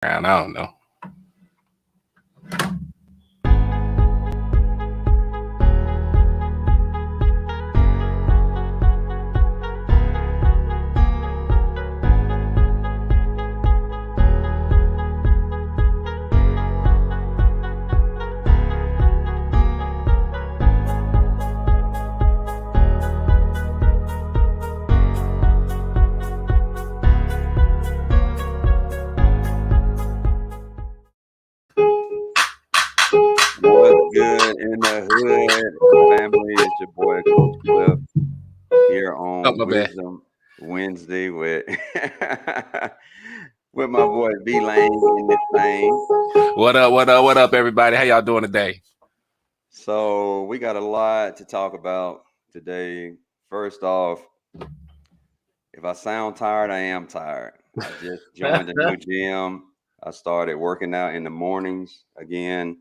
I don't know. What's good in the hood, family? It's your boy Coach Cliff here Oh, on my bad. Wisdom Wednesday with with my boy V Lane in this thing. What up? What up? What up, everybody? How y'all doing today? So we got a lot to talk about today. First off, if I sound tired, I am tired. I just joined a new gym. I started working out in the mornings again,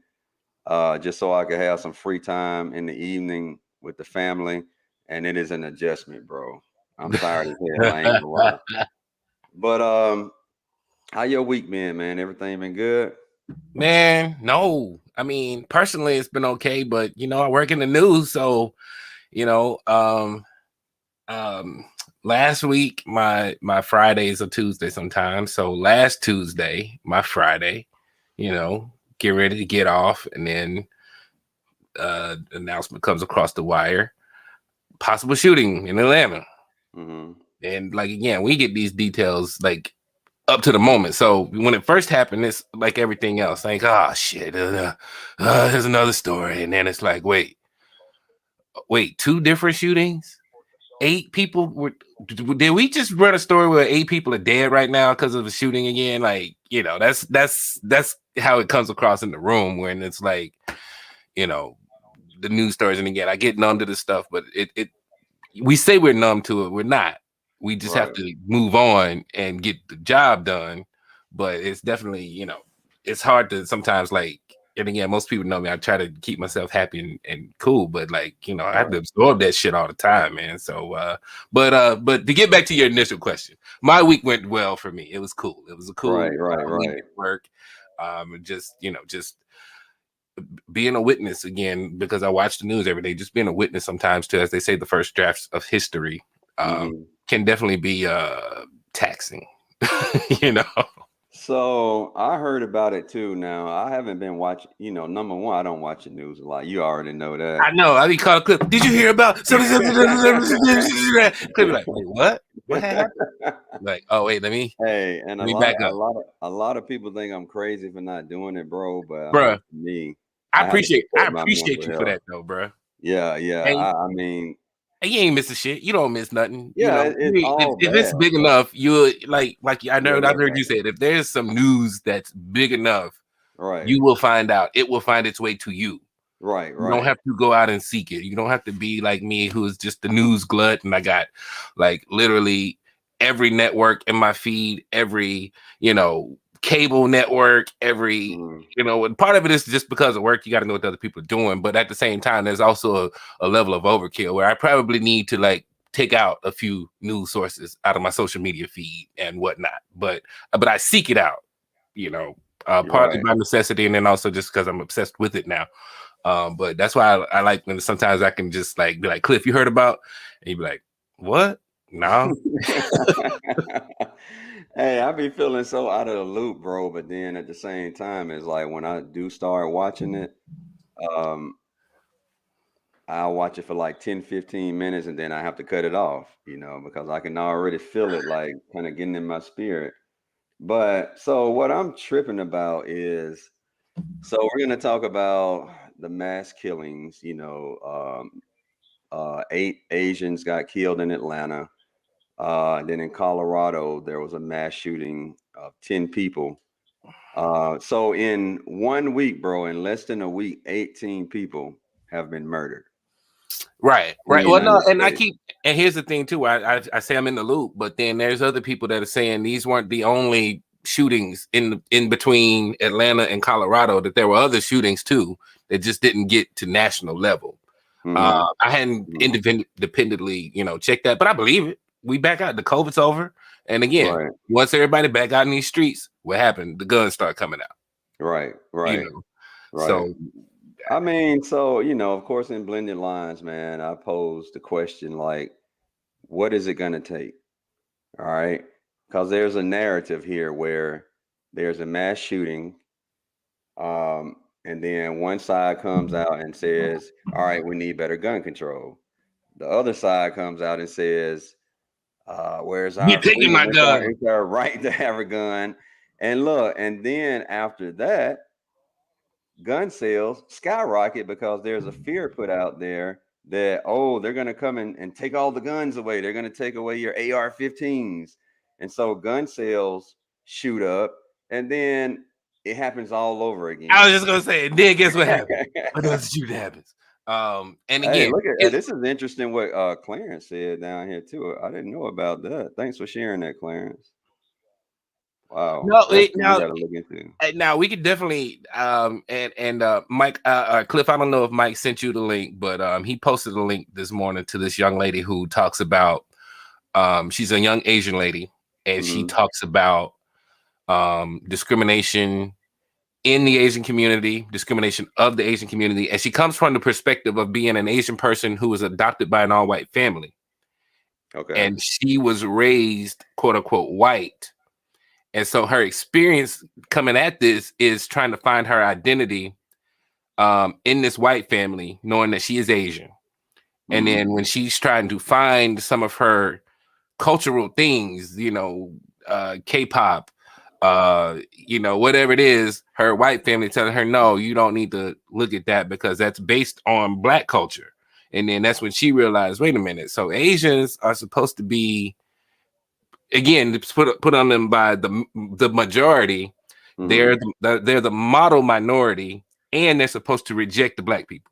just so I could have some free time in the evening with the family. And it is an adjustment, bro. I'm tired as hell. I ain't gonna lie. But how your week been, man? Everything been good? Man, no. I mean, personally, it's been okay, but I work in the news, so you know, last week my Fridays are Tuesday sometimes. So last Tuesday, my Friday, get ready to get off, and then announcement comes across the wire: possible shooting in Atlanta. Mm-hmm. And like again, we get these details like up to the moment. So when it first happened, it's like everything else. Like, oh shit, there's another story, and then it's like, wait, two different shootings. 8 people were. Did we just run a story where 8 people are dead right now because of the shooting again? Like, that's how it comes across in the room when it's like, the news stories. And again, I get numb to this stuff, but it we say we're numb to it. We're not. We just have Right. to move on and get the job done. But it's definitely, it's hard to sometimes like, and again, most people know me. I try to keep myself happy and cool, but like, I have to absorb that shit all the time, man. So, but to get back to your initial question, my week went well for me. It was cool. It was a cool week at work. Just being a witness again, because I watch the news every day, just being a witness sometimes to, as they say, the first drafts of history can definitely be taxing, So I heard about it too. Now I haven't been watching. Number one, I don't watch the news a lot. You already know that. I know. I be called Clip. Did you hear about something? Clip be like, wait, what? What happened? Like, oh wait, let me back up. a lot of people think I'm crazy for not doing it, bro. But I mean, Bruh, for me, I have to appreciate support my mental you for health. that though, bruh. Yeah. And I mean, you ain't missing shit. You don't miss nothing. yeah, it's all If it's bad. big enough, you like I Yeah, heard you say it. If there's some news that's big enough, right, you will find out. It will find its way to you. right, You don't right. have to go out and seek it. You don't have to be like me, who is just the news glut, and I got like literally every network in my feed, every cable network, every and part of it is just because of work. You got to know what other people are doing, but at the same time, there's also a level of overkill where I probably need to like take out a few news sources out of my social media feed and whatnot. But I seek it out, partly Right. by necessity, and then also just because I'm obsessed with it now. But that's why I like when sometimes I can just like be like, Cliff, you heard about? And you be like, what? No. Hey, I be feeling so out of the loop, bro. But then at the same time, it's like when I do start watching it, um, I'll watch it for like 10, 15 minutes and then I have to cut it off, because I can already feel it like kind of getting in my spirit. But so what I'm tripping about is, so we're gonna talk about the mass killings. 8 Asians got killed in Atlanta. Then in Colorado, there was a mass shooting of 10 people. So in 1 week, bro, in less than a week, 18 people have been murdered Right. in the Well, no, United and States. here's the thing too. I say I'm in the loop, but then there's other people that are saying these weren't the only shootings in between Atlanta and Colorado, that there were other shootings too that just didn't get to national level. I hadn't independently, checked that, but I believe it. We back out. The COVID's over. And again, Right. once everybody back out in these streets, what happened? The guns start coming out. Right. You Right. know, Right. so I mean, so, of course, in blended lines, man, I posed the question like, what is it going to take? All right. Because there's a narrative here where there's a mass shooting. And then one side comes out and says, all right, we need better gun control. The other side comes out and says, where's you're our taking freedom? my gun. It's our right to have a gun. And look, and then after that, gun sales skyrocket because there's a fear put out there that, oh, they're going to come and take all the guns away. They're going to take away your AR-15s. And so gun sales shoot up, and then it happens all over I was again. just gonna say, and then guess what happens? Another shoot happens. And Hey, again, look at this is interesting what Clarence said down here too. I didn't know about that. Thanks for sharing that, Clarence. Wow, no, that's something we now got to look into. now we could definitely and Mike Cliff, I don't know if Mike sent you the link, but he posted a link this morning to this young lady who talks about she's a young Asian lady, and she Hmm. talks about discrimination in the Asian community, discrimination of the Asian community, and she comes from the perspective of being an Asian person who was adopted by an all-white family, Okay. and she was raised quote unquote white. And so her experience coming at this is trying to find her identity in this white family, knowing that she is Asian. And Hmm. then when she's trying to find some of her cultural things, K-pop, whatever it is, her white family telling her, no, you don't need to look at that because that's based on black culture. And then that's when she realized, wait a minute, so Asians are supposed to be, again, it's put on them by the majority. Hmm. They're the model minority, and they're supposed to reject the black people.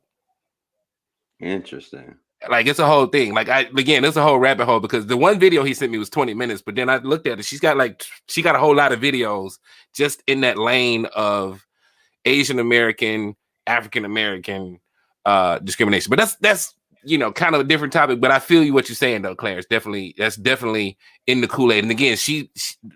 Interesting. Like it's a whole thing. Like it's a whole rabbit hole because the one video he sent me was 20 minutes, but then I looked at it. She got a whole lot of videos just in that lane of Asian American, African American discrimination. But that's kind of a different topic. But I feel you what you're saying though, Clarence. That's definitely in the Kool-Aid. And again,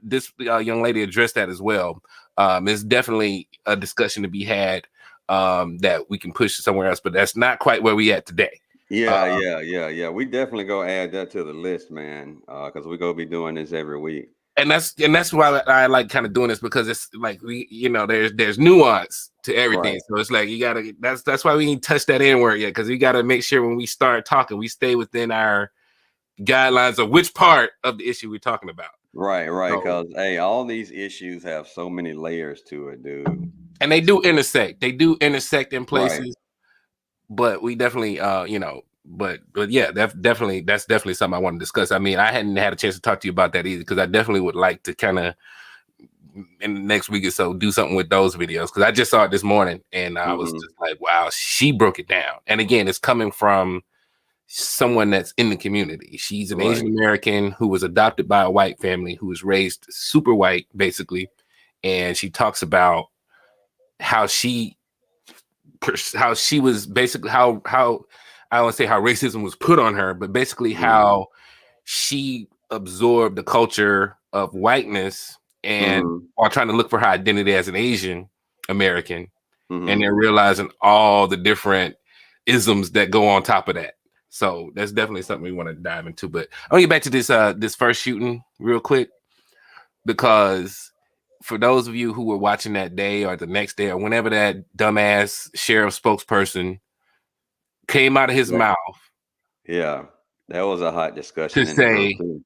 this young lady addressed that as well. It's definitely a discussion to be had that we can push somewhere else, but that's not quite where we at today. Yeah, yeah, yeah, yeah. We definitely go add that to the list, man. Because we go be doing this every week. And that's why I like kind of doing this because it's like there's nuance to everything. Right. So it's like you gotta that's why we ain't touch that N word yet, because we gotta make sure when we start talking, we stay within our guidelines of which part of the issue we're talking about. Right, right. So, Because hey, all these issues have so many layers to it, dude. and they do intersect. They do intersect in Right. places, but we definitely but yeah, that's definitely something I want to discuss. I mean, I hadn't had a chance to talk to you about that either because I definitely would like to kind of in the next week or so do something with those videos because I just saw it this morning and I was Hmm. just like, wow, she broke it down. And again, it's coming from someone that's in the community. She's an Right. Asian American who was adopted by a white family who was raised super white, basically. And she talks about how she was basically how I don't want to say how racism was put on her, but basically Hmm. how she absorbed the culture of whiteness and Hmm. while trying to look for her identity as an Asian American, and Hmm. then realizing all the different isms that go on top of that. So that's definitely something we want to dive into. But I'll get back to this first shooting real quick because for those of you who were watching that day or the next day or whenever that dumbass sheriff spokesperson came out of his Yeah. mouth Yeah. That was a hot to discussion in the group say, too.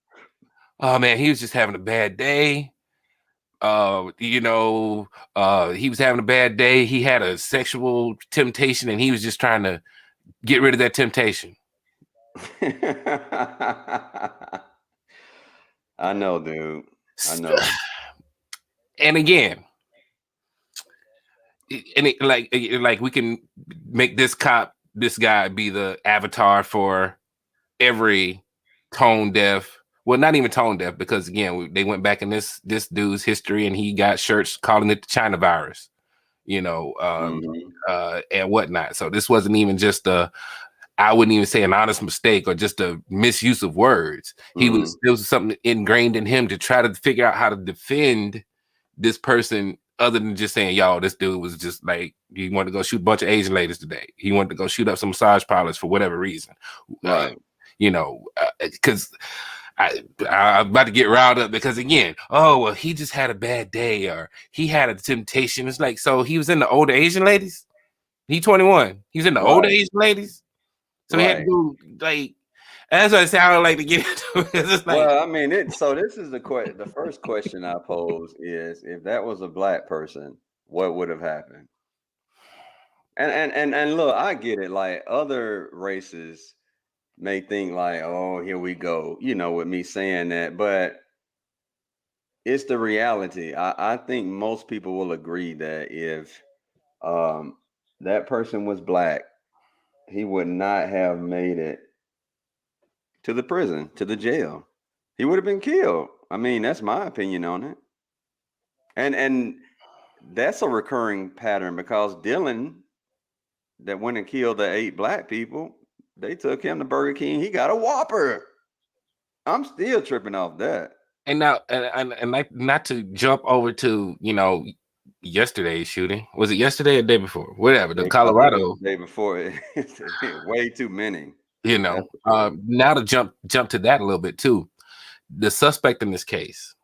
"Oh man, he was just having a bad day. He was having a bad day. He had a sexual temptation, and he was just trying to get rid of that temptation." I know, dude. I know. And again, like we can make this guy be the avatar for every tone deaf. Well, not even tone deaf, because again, they went back in this dude's history, and he got shirts calling it the China virus, Hmm. and whatnot. So this wasn't even just a I wouldn't even say an honest mistake or just a misuse of words. Mm-hmm. There was something ingrained in him to try to figure out how to defend this person other than just saying, yo, this dude was just like, he wanted to go shoot a bunch of Asian ladies today. He wanted to go shoot up some massage parlors for whatever reason. Uh, Right. because I'm about to get riled up because again, oh, well, he just had a bad day or he had a temptation. It's like, so he was in the older Asian ladies. He 21. He was in the older Right. Asian ladies. So he had to Right. go like, that's what I say. I don't like to get into it. It's just like, Well, I mean, so this is the first question I pose is, if that was a black person, what would have happened? And look, I get it. Like, other races may think like, oh, here we go, with me saying that, but it's the reality. I think most people will agree that if um, that person was black, he would not have made it to the prison, to the jail. He would have been killed. I mean, that's my opinion on it. And that's a recurring pattern, because Dylan, that went and killed the 8 black people, they took him to Burger King. He got a Whopper. I'm still tripping off that. and now, and like, not to jump over to, yesterday's shooting. Was it yesterday or the day before? Whatever. The I think it was Colorado, the day before. Way too many. That's for sure. now to jump to that a little bit too. The suspect in this case,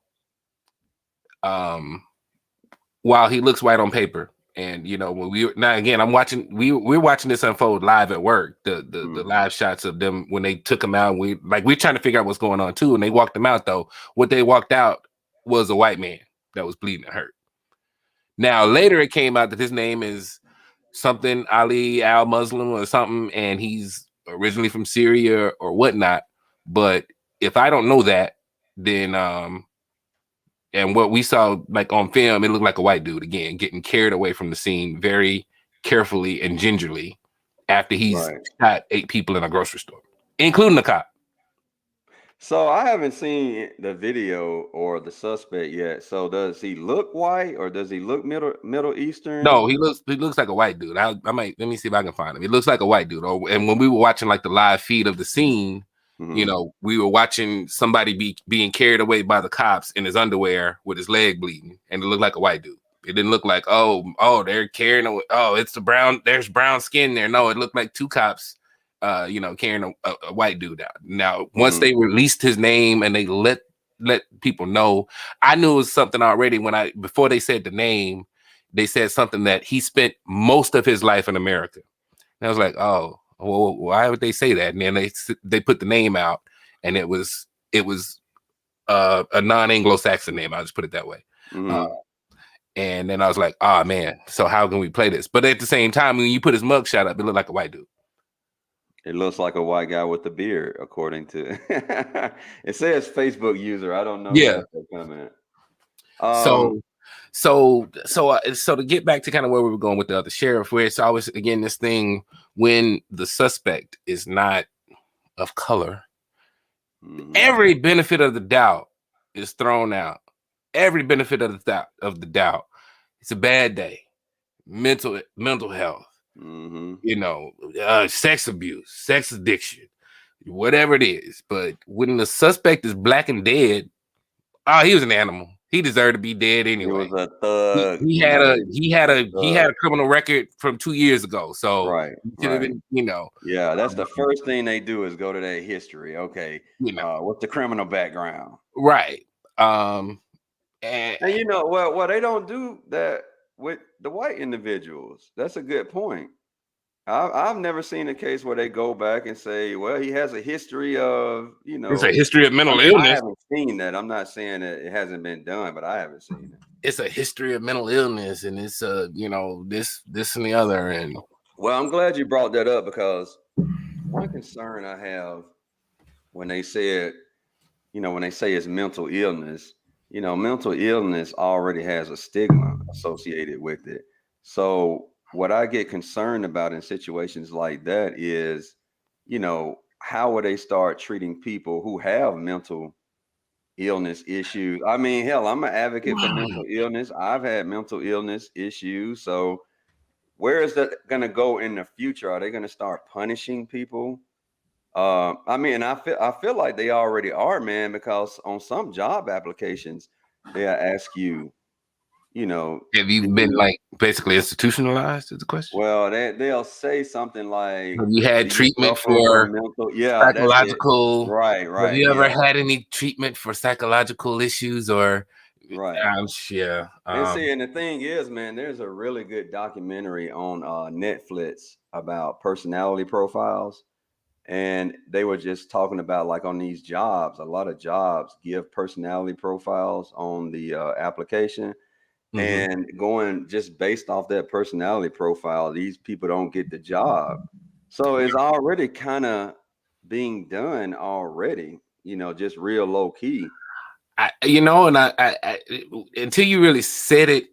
um, while he looks white on paper, and when now again, we're watching this unfold live at work. The Mhm. live shots of them when they took him out. We're trying to figure out what's going on too, and they walked him out though. What they walked out was a white man that was bleeding and hurt. Now later it came out that his name is something Ali Al Muslim or something, and he's originally from Syria or whatnot. But if I don't know that, then and what we saw like on film, it looked like a white dude again getting carried away from the scene very carefully and gingerly after he's Right. shot 8 people in a grocery store, including the cop. So I haven't seen the video or the suspect yet. So does he look white, or does he look Middle No, Eastern? he looks like a white dude. I might let me see if I can find him. It looks like a white dude. And when we were watching like the live feed of the scene, Hmm. we were watching somebody being carried away by the cops in his underwear with his leg bleeding, and it looked like a white dude. It didn't look like, they're carrying away. Oh, it's the brown. There's brown skin there. No, it looked like 2 cops, carrying a white dude out. Now, once Hmm. they released his name and they let people know, I knew it was something already before they said the name. They said something that he spent most of his life in America. And I was like, oh, well, why would they say that? And then they put the name out, and it was a non-Anglo-Saxon name. I'll just put it that way. Uh, Hmm. and then I was like, oh man, so how can we play this? But at the same time, when you put his mugshot up, it looked like a white dude. It looks like a white guy with a beard, according to it says Facebook user. I don't know who Yeah. left that comment. So so to get back to kind of where we were going with the other sheriff, where it's always again this thing when the suspect is not of color, Hmm. every benefit of the doubt is thrown out. Every benefit of the doubt. It's a bad day. Mental health, Hmm. sex abuse, sex addiction, whatever it is. But when the suspect is black and dead, he was an animal. He deserved to be dead He anyway. was a He, thug. he had Remember, a he was he had a a he had thug. a criminal record from 2 years ago. So Right, he should have right. been. Yeah, that's the Um, first thing they do is go to that history. Okay, you know, what's the criminal background? right. And And well, they don't do that with the white individuals. That's a good point. I've never seen a case where they go back and say, well, he has a history of, it's a history of I mental mean, I illness. haven't seen that. I'm not saying that it hasn't been done, but I haven't seen it. It's a history of mental illness, and it's this and the other, and Well, I'm glad you brought that up, because one concern I have when they said, when they say it's mental illness, mental illness already has a stigma associated with it. So what I get concerned about in situations like that is, how would they start treating people who have mental illness issues? I mean, hell, I'm an advocate for mental illness. I've had mental illness issues. So where is that going to go in the future? Are they going to start punishing people? I mean, I feel like they already are, man, because on some job applications, they'll ask you, you know, Have you did been you, like basically institutionalized? Is the question? well, they'll say something like, Have you do had you treatment suffer from for mental? Yeah, that's it. psychological? Right, Have right, you ever yeah, had any treatment for psychological issues or? right. Yeah. And see, and the thing is, man, there's a really good documentary on Netflix about personality profiles. And they were just talking about like on these jobs, a lot of jobs give personality profiles on the application. Mhm. And going just based off that personality profile, these people don't get the job. So it's already kind of being done already, just real low key. And I until you really said it,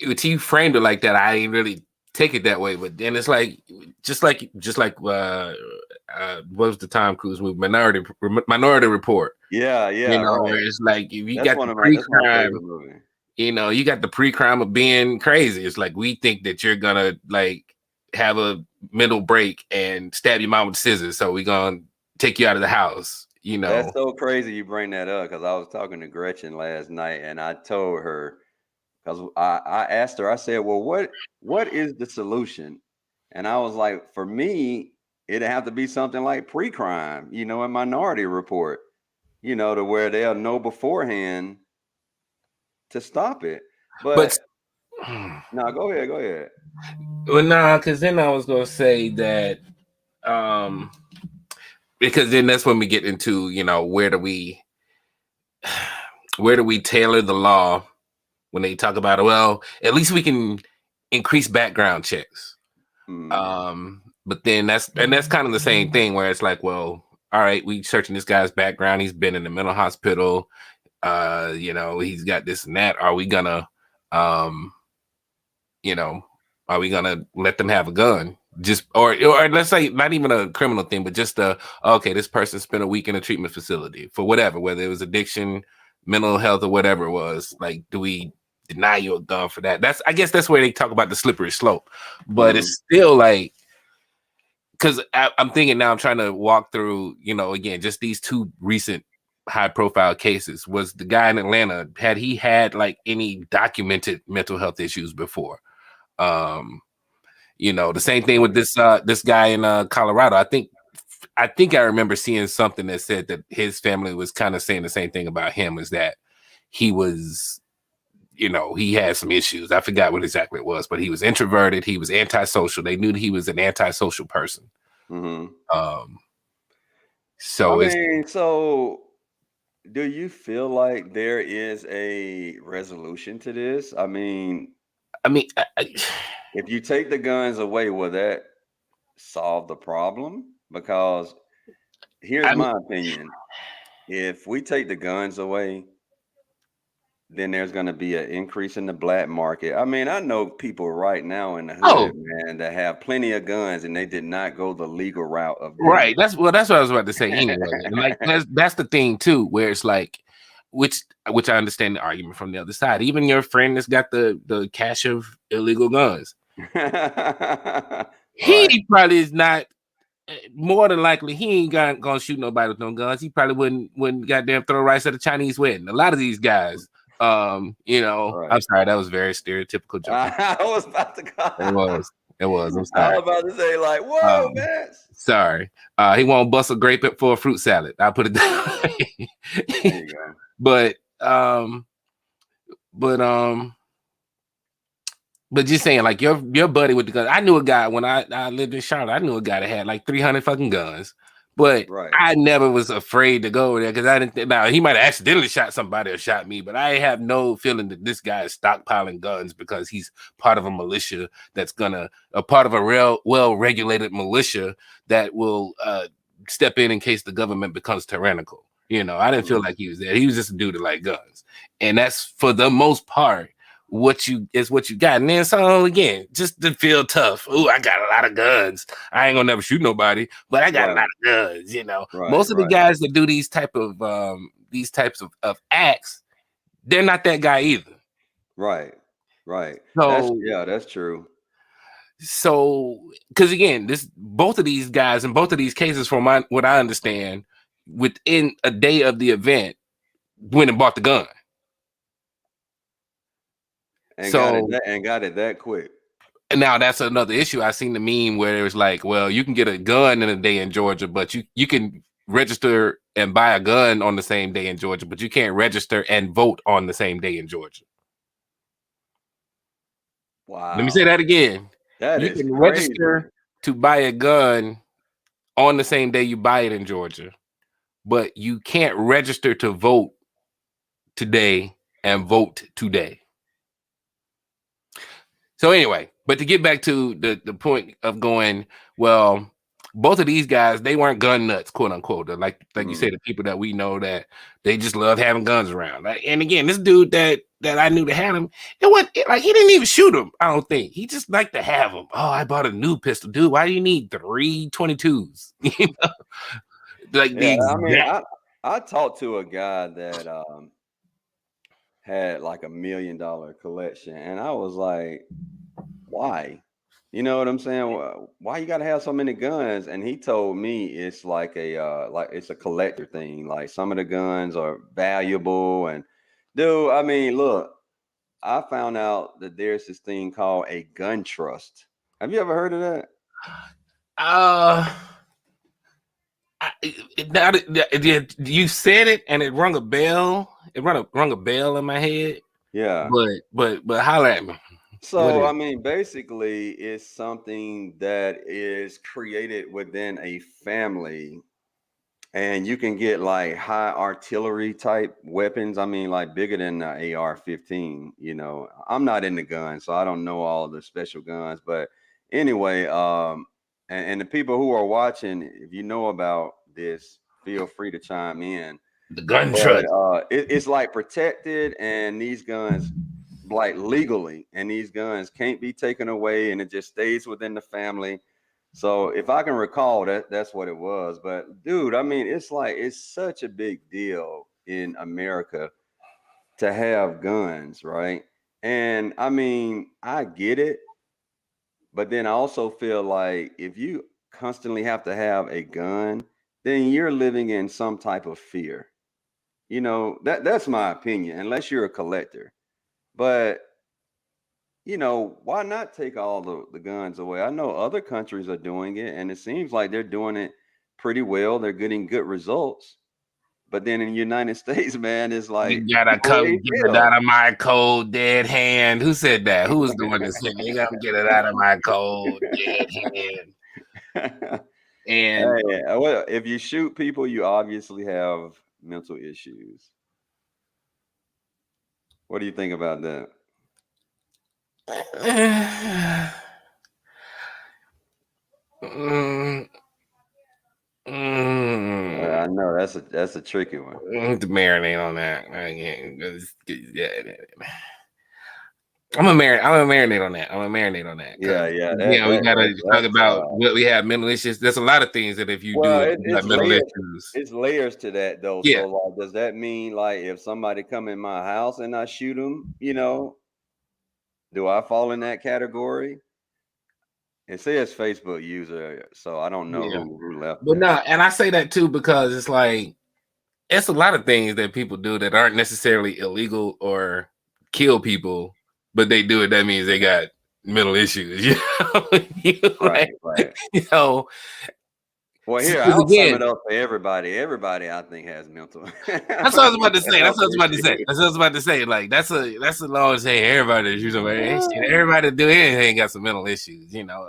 until you framed it like that, I didn't really take it that way. But then it's like, just like what was the Tom Cruise movie, Minority Report? Yeah, yeah, Where right. it's like if you That's got one the of my pre-crime, favorite movies. you got the pre-crime of being crazy. It's like we think that you're gonna like have a mental break and stab your mom with scissors, so we're gonna take you out of the house. That's so crazy you bring that up because I was talking to Gretchen last night and I told her because I asked her, I said, well, what is the solution? And I was like, for me, it'd have to be something like pre-crime, a Minority Report, to where they'll know beforehand to stop it. But But no, go ahead. well, nah, because then I was gonna say that um because then that's when we get into where do we tailor the law when they talk about it. Well, at least we can increase background checks. Mm, But then that's kind of the same thing where it's like, well, all right, we searching this guy's background. He's been in the mental hospital. He's got this and that. Um, you know, are we gonna let them have a gun? Just or let's say not even a criminal thing, but just okay, this person spent a week in a treatment facility for whatever, whether it was addiction, mental health, or whatever it was. Like, do we deny you a gun for that? I guess that's where they talk about the slippery slope. But mm, it's still like, because I'm thinking now, I'm trying to walk through, again, just these two recent high profile cases. Was the guy in Atlanta, had he had like any documented mental health issues before? Um, the same thing with right. this guy in Colorado. I think I remember seeing something that said that his family was kind of saying the same thing about him, is that he was, he had some issues. I forgot what exactly it was, but he was introverted. He was antisocial. They knew that he was an antisocial person. Hmm. Um, I so it's, mean, so do you feel like there is a resolution to this? I mean, I mean, if you take the guns away, will that solve the problem? Because here's I mean, my opinion. If we take the guns away, then there's going to be an increase in the black market. I mean, I know people right now in the oh, hood, man, that have plenty of guns and they did not go the legal route of getting right. them. That's what I was about to say anyway. And like that's the thing too, where it's like, which I understand the argument from the other side. Even your friend that's got the cache of illegal guns, Right. he probably is not. More than likely, he ain't gonna shoot nobody with no guns. He probably wouldn't goddamn throw rice at a Chinese wedding. A lot of these guys, I'm Right. sorry, that was very stereotypical joke. I was about to call. It was, it was. I'm I sorry. was about to say, like, whoa, Um, man. Sorry. He won't bust a grape for a fruit salad. I'll put it that There way. you go. but um, but um, but just saying, like your buddy with the gun. I knew a guy when I lived in Charlotte. I knew a guy that had like 300 fucking guns, but Right. I never was afraid to go there because I didn't. Now he might have accidentally shot somebody or shot me, but I have no feeling that this guy is stockpiling guns because he's part of a militia that's gonna a part of a real well regulated militia that will step in case the government becomes tyrannical. I didn't feel Mhm. like he was there. He was just a dude that liked guns, and that's for the most part what you got. And then so again, just to feel tough. Oh, I got a lot of guns. I ain't gonna never shoot nobody, but I got a lot Right. of guns. Right. Most of the Right. guys that do these types of acts, they're not that guy either. Right. Right. So That's true. So, because again, this both of these guys in both of these cases, from what I understand, within a day of the event, went and bought the gun. and So got it that quick. and now that's another issue. I seen the meme where it was like, well, you can get a gun in a day in Georgia, but you can register and buy a gun on the same day in Georgia, but you can't register and vote on the same day in Georgia. Let me say Wow, that again. that You is can crazy. register to buy a gun on the same day you buy it in Georgia, but you can't register to vote today and vote today. So anyway, but to get back to the point of going, well, both of these guys, they weren't gun nuts, quote unquote. Like you say, Mhm. the people that we know that they just love having guns around. And again, this dude that I knew that had him, like he didn't even shoot him. I don't think he just liked to have them. Oh, I bought a new pistol, dude. Why do you need 3 22s? You know, like Yeah, the I mean, exact. I talked to a guy that had like $1 million collection, and I was like, why? You know what I'm saying? Why you gotta have so many guns? And he told me it's like like it's a collector thing. Like some of the guns are valuable, and dude, I mean, look, I found out that there's this thing called a gun trust. Have you ever heard of that? Uh, you said it and it rung a bell. It rung a bell in my head. Yeah. But holler at me. What So, is I mean, basically, it's something that is created within a family, and you can get like high artillery type weapons. I mean, like bigger than the AR-15. You know, I'm not in the gun, so I don't know all the special guns. But anyway, and the people who are watching, if you know about this, feel free to chime in. the gun But trust? it's like protected, and these guns like legally, and these guns can't be taken away, and it just stays within the family. So if I can recall, that's what it was. But dude, I mean, it's like it's such a big deal in America to have guns, right? And I mean, I get it, but then I also feel like if you constantly have to have a gun, then you're living in some type of fear. You know, that's my opinion, unless you're a collector. But why not take all the guns away? I know other countries are doing it, and it seems like they're doing it pretty well. They're getting good results. But then in the United States, man, it's like You gotta people come ain't get it hell. out of my cold dead hand. Who said that? Who was the one that said you gotta get it out of my cold dead hand? And Hey, well, if you shoot people, you obviously have mental issues. What do you think about that? mm, mm, I know that's a tricky one. to marinate on that. Yeah, I'm gonna marinate on that. I'm gonna marinate on that because Yeah, yeah, yeah, we gotta talk that's about what we have mental issues. There's a lot of things that if you do well, it, you got mental issues. it's layers to that though. Yeah, So like, does that mean like if somebody come in my house and I shoot them, do I fall in that category? It says Facebook user, so I don't know yeah. who left But no, that. and I say that too because it's like it's a lot of things that people do that aren't necessarily illegal or kill people, but they do it. That means they got mental issues. You know, Right, right. you know. Well, here Because I'll sum again, it up for everybody. Everybody, I think, has mental that's what I was about to say. That's health what I was about to say. issues. That's what I was about to say. Like that's a long saying. Everybody that use them. Everybody that do anything got some mental issues. You know.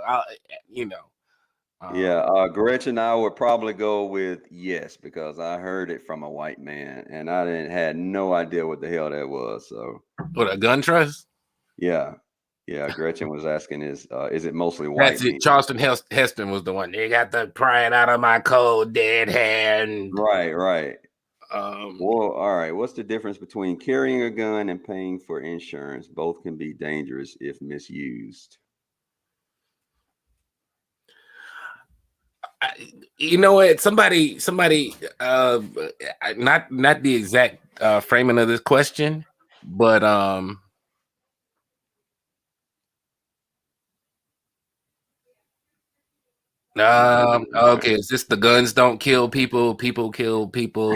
Yeah, Um, Gretchen, I would probably go with yes because I heard it from a white man and I didn't had no idea what the hell that was. So what a gun trust? yeah, yeah. Gretchen was asking is it mostly white That's it. men? Charleston Heston was the one. They got the prying out of my cold dead hand. Right, right. Um, Well, all right. What's the difference between carrying a gun and paying for insurance? Both can be dangerous if misused. you know what? Somebody, not the exact framing of this question, but Okay, it's just the guns don't kill people, people kill people.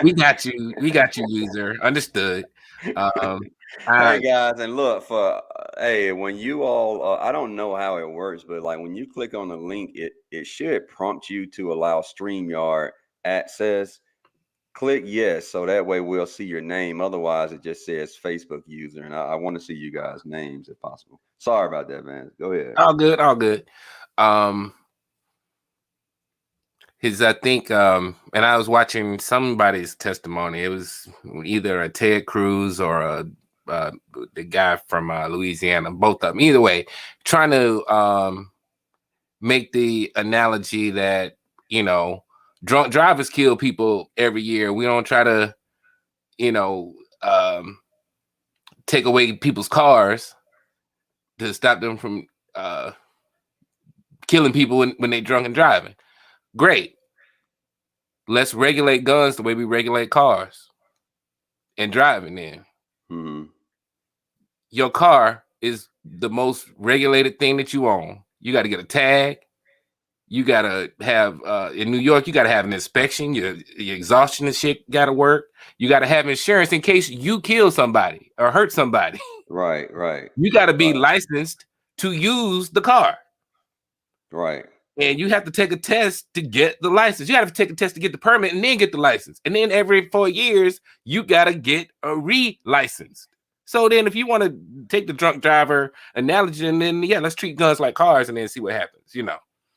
We got you. We got you, user. Understood. Um, Hey I guys, and look for hey, when you all I don't know how it works, but like when you click on the link, it should prompt you to allow StreamYard access. Click yes, so that way we'll see your name. Otherwise, it just says Facebook user, and I want to see you guys' names if possible. Sorry about that, man. Go ahead. all good, all good. Um, his I think and I was watching somebody's testimony. It was either a Ted Cruz or a uh, the guy from Louisiana, both of them. Either way, trying to make the analogy that you know drunk drivers kill people every year. We don't try to you know take away people's cars to stop them from uh, killing people when they drunk and driving. Great. Let's regulate guns the way we regulate cars and driving. Then Hmm. your car is the most regulated thing that you own. You got to get a tag. You gotta have in New York, you gotta have an inspection. Your exhaustion and shit gotta work. You gotta have insurance in case you kill somebody or hurt somebody. Right, right, You gotta be right, licensed to use the car. right, And you have to take a test to get the license. You have to take a test to get the permit and then get the license. And then every 4 years, you gotta get a re-licensed. So then if you want to take the drunk driver analogy, and then yeah, let's treat guns like cars and then see what happens,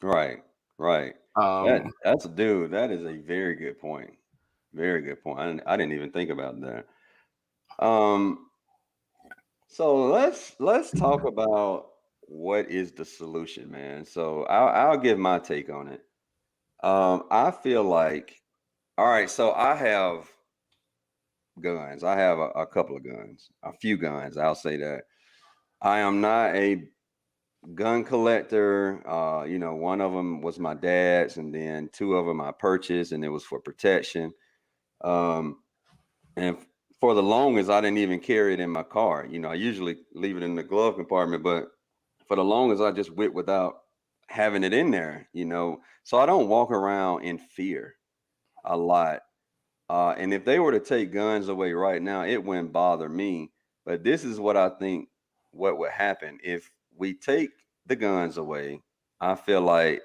right, right. Um That's a dude. That is a very good point. Very good point. I didn't even think about that. Um, so let's talk about what is the solution, man. So I'll give my take on it. I feel like all right. So I have guns. I have a couple of guns, a few guns. I'll say that. I am not a gun collector. One of them was my dad's, and then two of them I purchased, and it was for protection. Um, and for the longest, I didn't even carry it in my car. I usually leave it in the glove compartment, but for the longest, I just went without having it in there. So I don't walk around in fear a lot. And if they were to take guns away right now, it wouldn't bother me. But this is what I think what would happen if we take the guns away. I feel like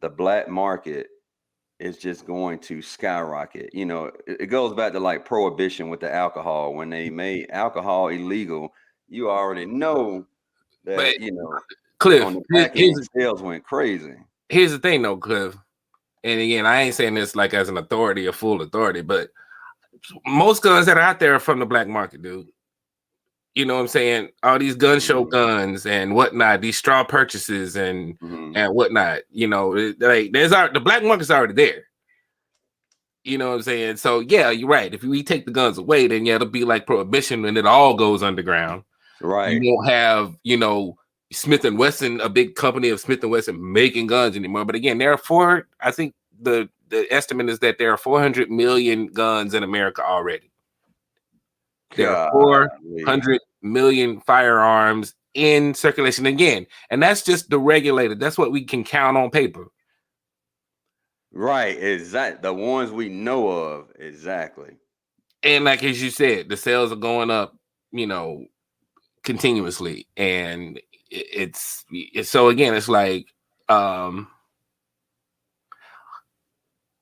the black market is just going to skyrocket. It goes back to like prohibition with the alcohol. When they made alcohol illegal, you already know but that, on Cliff, the back end, sales went crazy. here's the thing though, Cliff. And again, I ain't saying this like as an authority, a full authority, but most guns that are out there are from the black market, dude. You know what I'm saying? All these gun show Mhm, guns and whatnot, these straw purchases and mhm. and whatnot. Like the black market's already there. You know what I'm saying? So yeah, you're right. If we take the guns away, then yeah, it'll be like prohibition and it all goes underground. You Right. won't have, Smith and Wesson, a big company of Smith and Wesson making guns anymore. But again, I think the estimate is that there are 400 million guns in America already. There are Golly. 400 million firearms in circulation again, and that's just the regulated. That's what we can count on paper. Right, exact the ones we know of, exactly. And like as you said, the sales are going up, continuously, and it's so again, it's like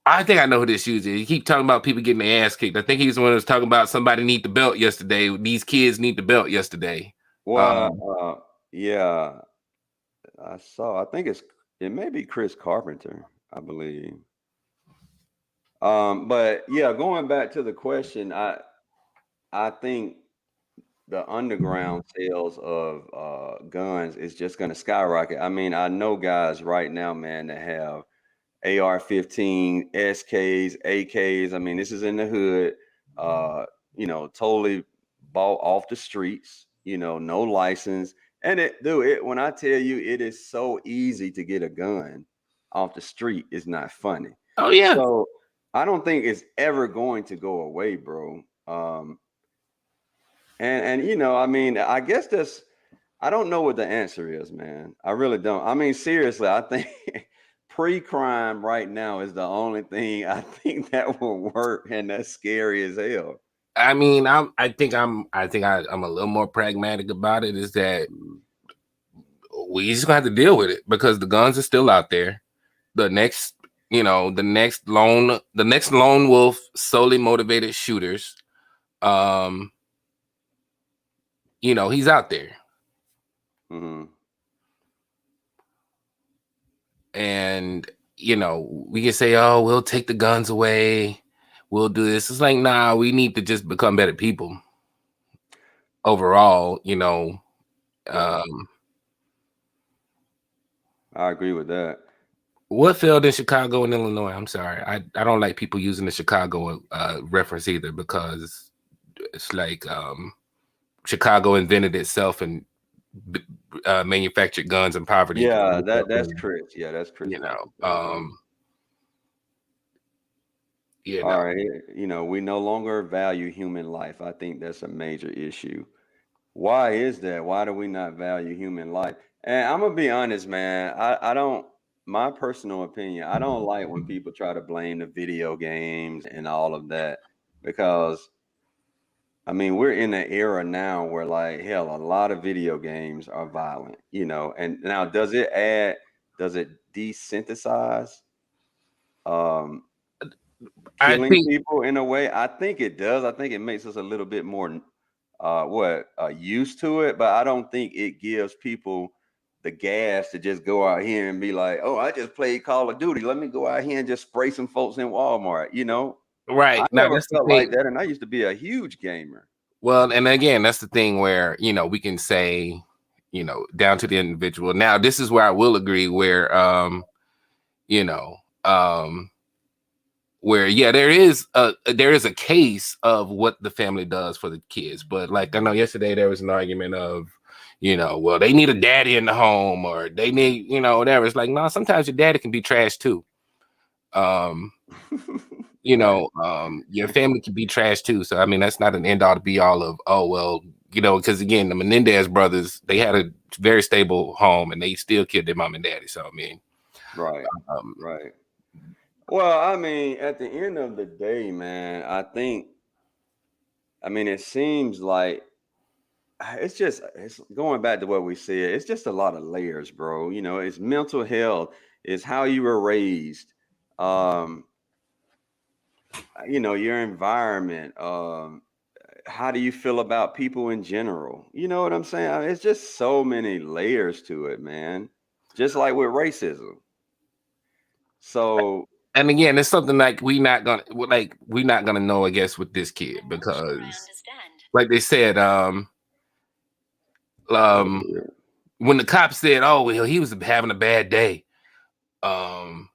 I think I know who this user is. You keep talking about people getting their ass kicked. I think he's the one who was talking about somebody need the belt yesterday. These kids need the belt yesterday. Well, Um, yeah, I think it may be Chris Carpenter, I believe. But yeah, going back to the question, I think the underground sales of guns is just going to skyrocket. I mean, I know guys right now, man, that have AR-15, SKs, AKs. I mean, this is in the hood. Totally bought off the streets. No license. And when I tell you, it is so easy to get a gun off the street. It's not funny. oh yeah. So I don't think it's ever going to go away, bro. And I mean, I guess I don't know what the answer is, man. I really don't. I mean, seriously, I think pre-crime right now is the only thing I think that will work, and that's scary as hell. I mean, I'm a little more pragmatic about it. Is that Mm. we just gonna have to deal with it because the guns are still out there. The next, the next lone wolf, solely motivated shooters. Um, he's out there, Mhm. and we can say, "Oh, we'll take the guns away. We'll do this." It's like, nah, we need to just become better people overall. Yeah, Um, I agree with that. what failed in Chicago and Illinois? I'm sorry, I don't like people using the Chicago reference either because it's like Chicago invented itself and manufactured guns and poverty. Yeah, that's Chris. Yeah, that's Chris You know, Michael. um, you know, All right, we no longer value human life. I think that's a major issue. Why is that? Why do we not value human life? And I'm gonna be honest, man. I don't. My personal opinion, I don't like when people try to blame the video games and all of that because I mean we're in an era now where like hell, a lot of video games are violent, And now, does it desynthesize um, I killing think people in a way? I think it does. I think it makes us a little bit more used to it, but I don't think it gives people the gas to just go out here and be like, oh, I just played Call of Duty. Let me go out here and just spray some folks in Walmart. I right now never that's the felt thing. like that, and I used to be a huge gamer. Well, and again, that's the thing where we can say, down to the individual. Now, this is where I will agree. You know, um, where yeah, there is a case of what the family does for the kids, but like I know yesterday there was an argument of, well, they need a daddy in the home or they need, whatever. It's like no, sometimes your daddy can be trash too. Um, Right, your family can be trash too. So I mean, that's not an end all to be all of, oh well, because again, the Menendez brothers, they had a very stable home and they still killed their mom and daddy. So I mean, right, um, right. Well, I mean, at the end of the day, man, I mean, it seems like it's going back to what we said. It's just a lot of layers, bro. It's mental health, it's how you were raised, um, your environment. How do you feel about people in general? You know what I'm saying? I mean, it's just so many layers to it, man. Just like with racism. So, and again, it's something like we not gonna know, I guess, with this kid because, like they said, um, when the cop said, "Oh, well, he was having a bad day," um,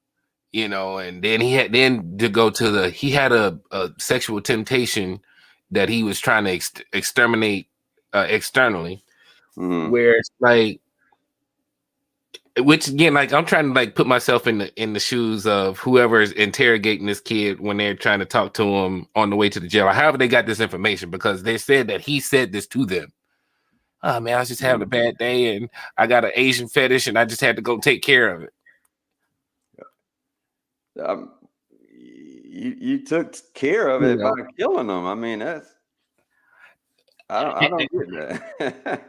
and then then to go to he had a sexual temptation that he was trying to exterminate externally, mhm, where it's like, which again, like I'm trying to like put myself in the shoes of whoever is interrogating this kid when they're trying to talk to him on the way to the jail, or however they got this information, because they said that he said this to them. Oh man, I was just having a mhm. bad day, and I got an Asian fetish, and I just had to go take care of it. Um, you took care of You it by know, killing them. I mean, I don't get that.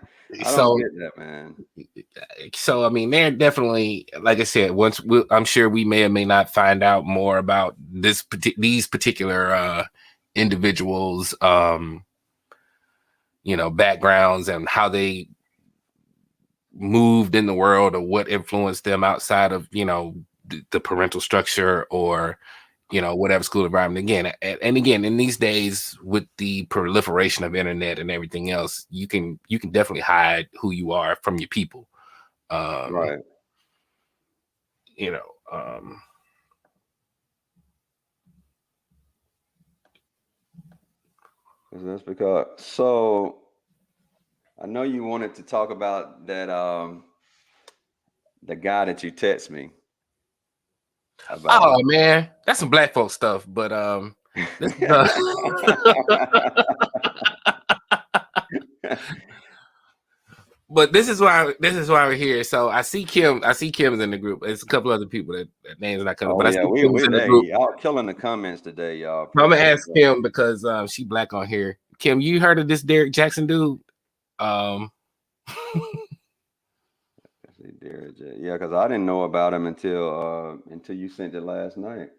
I don't so get that, man. I mean, they're definitely, like I said, I'm sure we may or may not find out more about these particular individuals, backgrounds and how they moved in the world or what influenced them outside of the parental structure or whatever school environment. Again, and again, in these days with the proliferation of internet and everything else, you can definitely hide who you are from your people. um Right. you know um That's because. So I know you wanted to talk about that. The guy that you text me oh about. man, that's some black folk stuff, but this is But this is why we're here. So I see Kim. I see Kim's in the group. There's a couple other people that names not coming, Oh but I yeah, see we Kim's in the hey, group. y'all killing the comments today, y'all. So I'm gonna Appreciate ask that. Kim because she black on here. Kim, you heard of this Derek Jackson dude? Um, See, Derek yeah, because I didn't know about him until you sent it last night.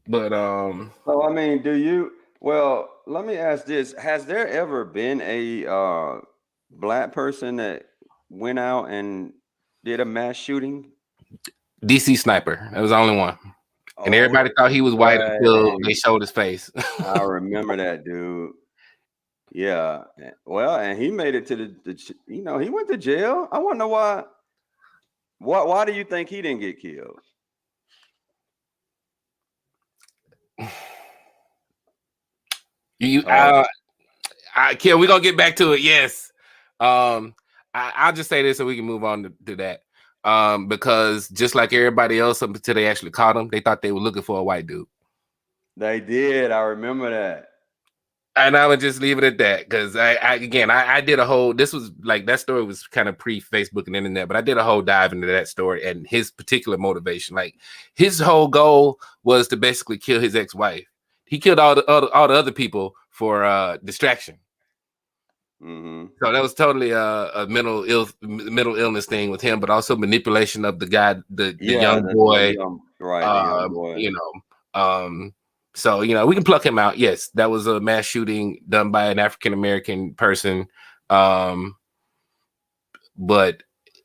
but So I mean, do you? Well, let me ask this: has there ever been a black person that went out and did a mass shooting? DC Sniper. That was the only one, and Oh, everybody thought he was white until they right. showed his face. I remember that dude. Yeah. Well, and he made it to he went to jail. I wonder why. Why do you think he didn't get killed? you, Uh, Kim, we're gonna get back to it. Yes. I'll just say this so we can move on to that. Because just like everybody else, up until they actually caught him, they thought they were looking for a white dude. they did. I remember that. And I would just leave it at that because I did a whole. This was like that story was kind of pre Facebook and internet, but I did a whole dive into that story and his particular motivation. Like his whole goal was to basically kill his ex wife. He killed all the other people for distraction. Hmm. So that was totally a mental illness thing with him, but also manipulation of the guy, the Yeah, young boy. the young Um, boy. you know, so we can pluck him out. Yes, that was a mass shooting done by an African American person. Um, but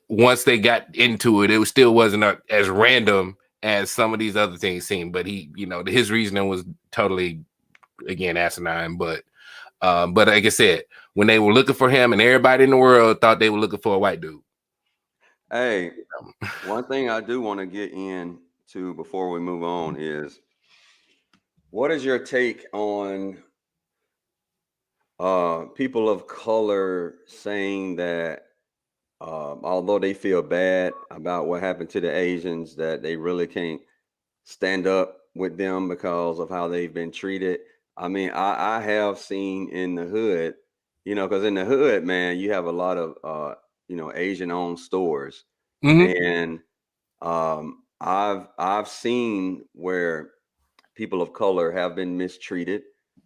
once they got into it, still wasn't as random as some of these other things seemed. But his reasoning was totally again asinine. But like I said, when they were looking for him, and everybody in the world thought they were looking for a white dude. Hey, one thing I do want to get into before we move on is what is your take on people of color saying that although they feel bad about what happened to the Asians, that they really can't stand up with them because of how they've been treated. I mean, I have seen in the hood, because in the hood, man, you have a lot of Asian owned stores, Mm-hmm. and I've seen where people of color have been mistreated.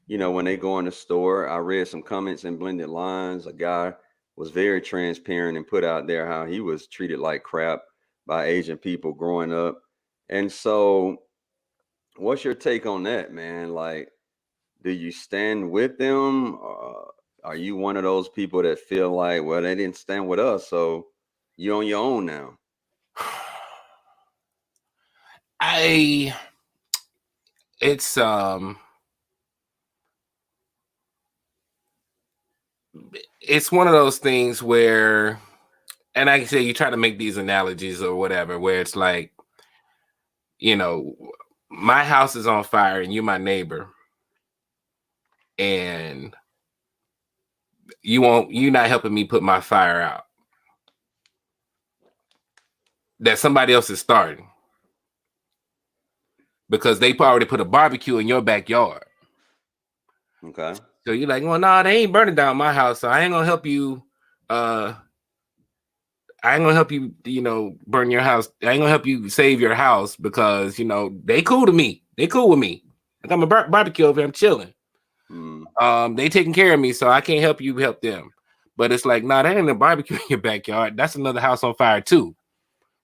When they go in the store, I read some comments in Blended Lines. A guy was very transparent and put out there how he was treated like crap by Asian people growing up. And so, what's your take on that, man? Like, do you stand with them? Are you one of those people that feel like, well, they didn't stand with us, so you're on your own now? I it's it's one of those things where, and like I say, you try to make these analogies or whatever, where it's like, you know, my house is on fire and you're my neighbor, and you're not helping me put my fire out. That somebody else is starting because they already put a barbecue in your backyard. Okay. So you're like, well, no, they ain't burning down my house, so I ain't gonna help you. Uh, I ain't gonna help you, burn your house. I ain't gonna help you save your house because they cool to me. They cool with me. I got my barbecue over here. I'm chilling. Mm, They taking care of me, so I can't help you help them. But it's like, nah, that ain't a barbecue in your backyard. That's another house on fire too.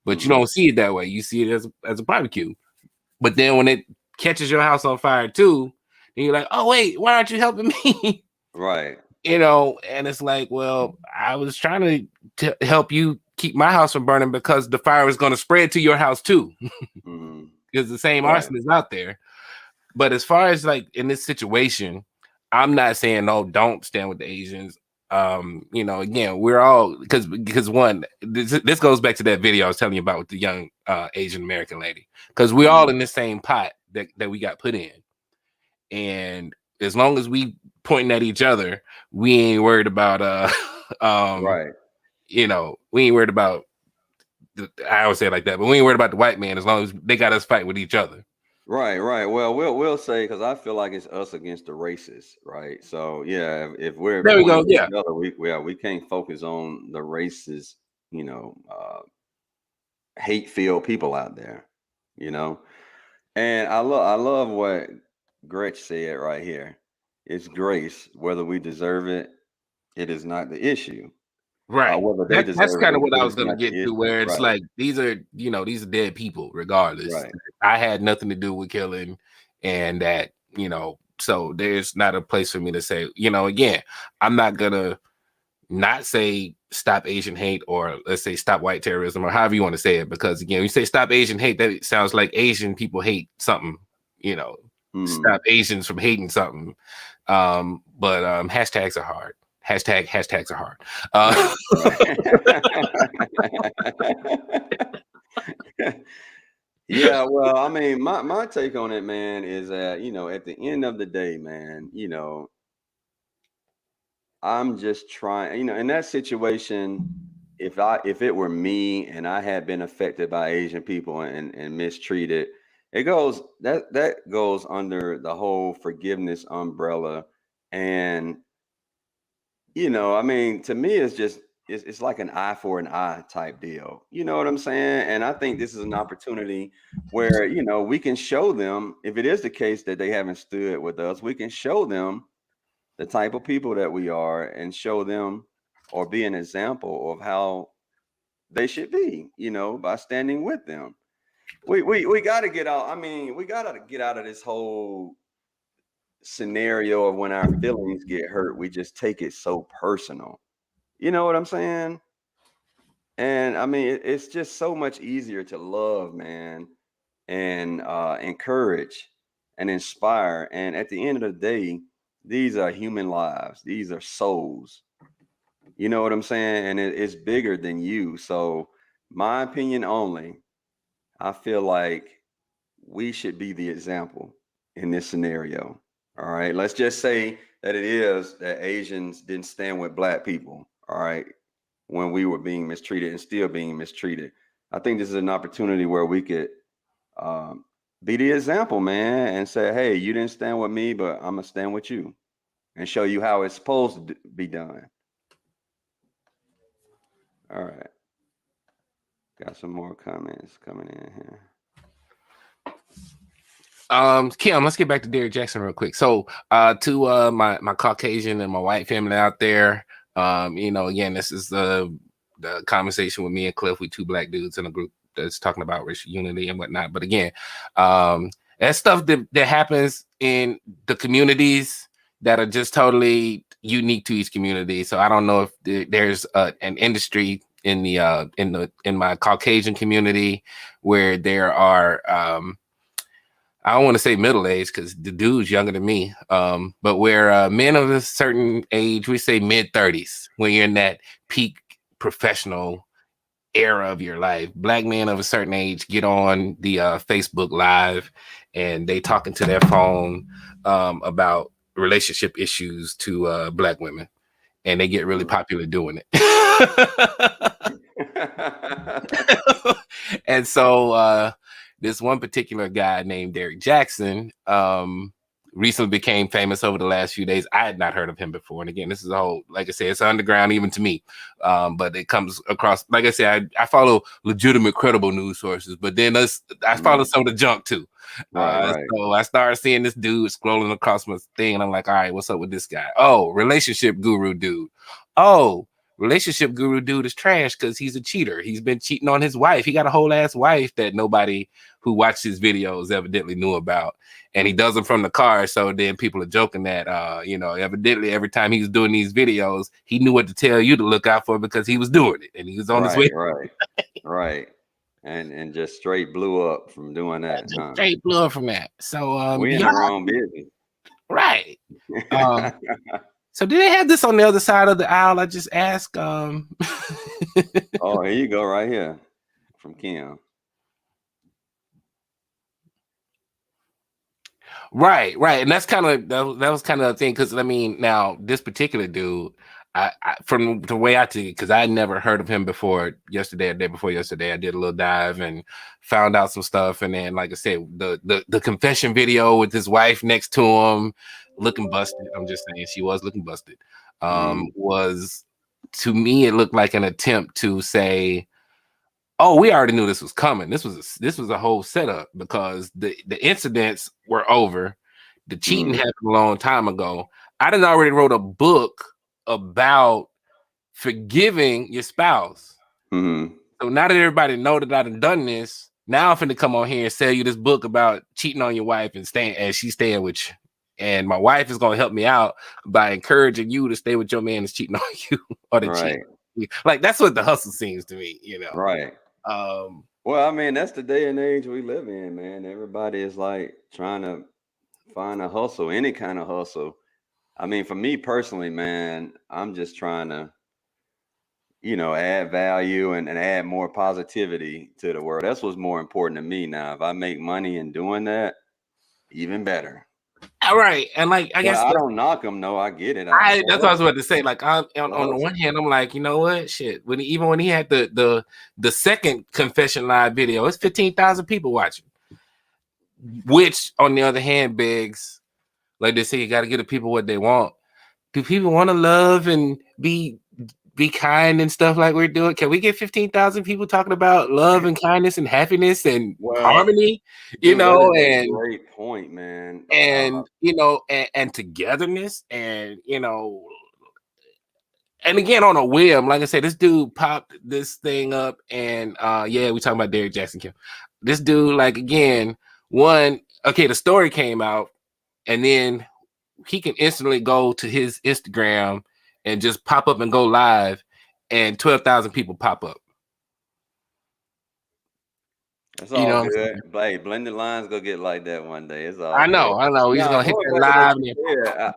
But you mm-hmm. don't see it that way. You see it as a barbecue. But then when it catches your house on fire too, then you're like, oh wait, why aren't you helping me? Right. And it's like, well, I was trying to help you keep my house from burning because the fire is going to spread to your house too, Mm-hmm. because the same Right. arson is out there. But as far as like in this situation, I'm not saying no, don't stand with the Asians. Again, we're all because one, this goes back to that video I was telling you about with the young Asian American lady, because we're all Mm-hmm. in the same pot that we got put in, and as long as we pointing at each other, we ain't worried about um Right. we ain't worried about I always say it like that, but we ain't worried about the white man as long as they got us fighting with each other. Right, right. Well, we'll say because I feel like it's us against the racists, right? So yeah, if we're There we go. pointing at Yeah. each other, we can't focus on the racist, hate filled people out there, you know. And I love what Gretch said right here. It's grace, whether we deserve it, it is not the issue. Right. Whether they That's deserve kind it, of what it I was is gonna not the get to, issue. where it's Right, like these are dead people, regardless. right. I had nothing to do with killing, and that, so there's not a place for me to say, again, I'm not gonna not say stop Asian hate, or let's say stop white terrorism, or however you want to say it, because again, you say stop Asian hate, that sounds like Asian people hate something, you know, Hmm. stop Asians from hating something. But hashtags are hard. Hashtags are hard. Right, right. Yeah, well, I mean, my take on it, man, is that, at the end of the day, man, I'm just trying, in that situation, if it were me and I had been affected by Asian people and mistreated, that goes under the whole forgiveness umbrella. And I mean, to me, it's like an eye for an eye type deal. You know what I'm saying? And I think this is an opportunity where, we can show them, if it is the case that they haven't stood with us, we can show them the type of people that we are, and show them or be an example of how they should be, by standing with them. We got to get out. I mean, we got to get out of this whole scenario of when our feelings get hurt, we just take it so personal. You know what I'm saying? And I mean, it's just so much easier to love, man, and encourage and inspire. And at the end of the day, these are human lives. These are souls. You know what I'm saying? And it's bigger than you. So, my opinion only, I feel like we should be the example in this scenario. All right. Let's just say that it is that Asians didn't stand with black people. All right. When we were being mistreated and still being mistreated. I think this is an opportunity where we could um, be the example, man, and say, hey, you didn't stand with me, but I'm going to stand with you and show you how it's supposed to be done. All right. Got some more comments coming in here. Kim, let's get back to Derrick Jackson real quick. So, to my Caucasian and my white family out there, again, this is the conversation with me and Cliff. We two black dudes in a group that's talking about racial unity and whatnot. But again, that stuff that happens in the communities that are just totally unique to each community. So I don't know if there's an industry in the in my Caucasian community where there are I don't want to say middle age because the dude's younger than me. But where men of a certain age, we say mid 30s, when you're in that peak professional era of your life, black men of a certain age get on the Facebook Live and they talking to their phone about relationship issues to black women, and they get really popular doing it. And so this one particular guy named Derrick Jackson recently became famous over the last few days. I had not heard of him before. And again, this is a whole, like I said, it's underground even to me. But it comes across, like I said, I follow legitimate, credible news sources, but then I follow some of the junk too. Right, right. So I started seeing this dude scrolling across my thing, and I'm like, all right, what's up with this guy? Oh, relationship guru dude. Oh, relationship guru dude is trash because he's a cheater. He's been cheating on his wife. He got a whole ass wife that nobody who watched his videos evidently knew about. And he does them from the car. So then people are joking that evidently every time he was doing these videos, he knew what to tell you to look out for because he was doing it and he was on his Right, way. right, right. And just straight blew up from doing that, Just huh? straight blood from that. So We do in the y'all wrong business. right. Um so do they have this on the other side of the aisle? I just asked. Oh, here you go, right here from Kim. Right, right, and that's kind of that was kind of the thing, because I mean, now this particular dude, from the way I took it, because I had never heard of him before yesterday or day before yesterday. I did a little dive and found out some stuff, and then, like I said, the confession video with his wife next to him, looking busted. I'm just saying, she was looking busted. Mm, Was, to me, it looked like an attempt to say, "Oh, we already knew this was coming. This was a whole setup, because the incidents were over. The cheating mm, happened a long time ago. I done already wrote a book about forgiving your spouse. mm. So now that everybody know that I done this, now I'm finna come on here and sell you this book about cheating on your wife and staying, and she's staying with you. And my wife is gonna help me out by encouraging you to stay with your man that's cheating on you or to cheat. Right, Like, that's what the hustle seems to me, right. Um, Well, I mean, that's the day and age we live in, man. Everybody is like trying to find a hustle, any kind of hustle. I mean, for me personally, man, I'm just trying to, add value and add more positivity to the world. That's what's more important to me now. If I make money in doing that, even better. all right, and like, I But guess I don't knock them. No, I get it. Go that's what I ahead. was about to say. Like, Go on the one hustle. hand, I'm like, you know what, shit. Even when he had the second confession live video, it's 15,000 people watching. Which, on the other hand, begs, like they say, you got to give the people what they want. Do people want to love and be kind and stuff like we're doing? Can we get 15,000 people talking about love and kindness and happiness and Well, harmony? You dude, that know, is a great point, man. and togetherness, and and again, on a whim, like I said, this dude popped this thing up, and yeah, we talking about Derrick Jackson Kim. This dude, like, again, okay, the story came out, and then he can instantly go to his Instagram and just pop up and go live, and 12,000 people pop up. It's You all know what I'm good. saying? But hey, blended lines go get like that one day. It's all good. I know. He's Now, gonna hit going that back to what live, and you then said,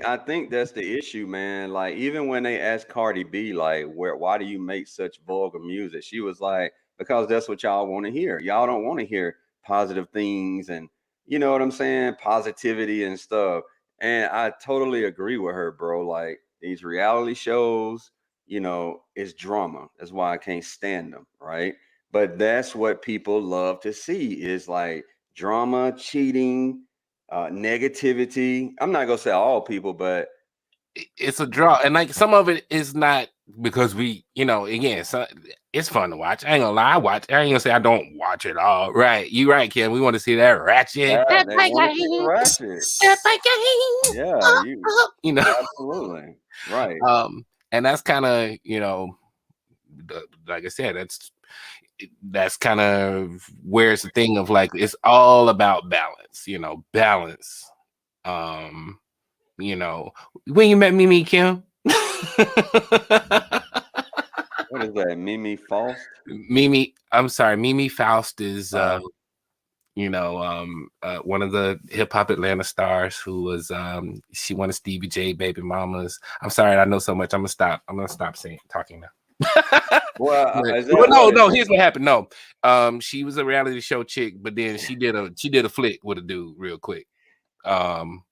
I think that's the issue, man. Like even when they asked Cardi B, like, why do you make such vulgar music? She was like, because that's what y'all want to hear. Y'all don't want to hear positive things and you know what I'm saying, positivity and stuff. And I totally agree with her, bro. Like these reality shows, it's drama. That's why I can't stand them, right? But that's what people love to see is like drama, cheating, negativity. I'm not gonna say all people, but it's a draw. And like, some of it is not because again, so it's fun to watch. I ain't gonna lie, I ain't gonna say I don't watch it all. Right, you right, Kim. We want to see that ratchet. yeah, That they bike want to see the ratchet. that bike Yeah, you you know. absolutely right. And that's kind of, like I said, that's kind of where it's a thing of, like, it's all about balance, balance. Um, when you met Mimi Kim, What is that? Mimi Faust? I'm sorry, Mimi Faust is Uh, one of the hip hop Atlanta stars who was she one of Stevie J baby mamas. I'm sorry, I know so much. I'm gonna stop saying talking now. well, but, is but that no, what is no, it? here's what happened. No, she was a reality show chick, but then she did a flick with a dude real quick. Um,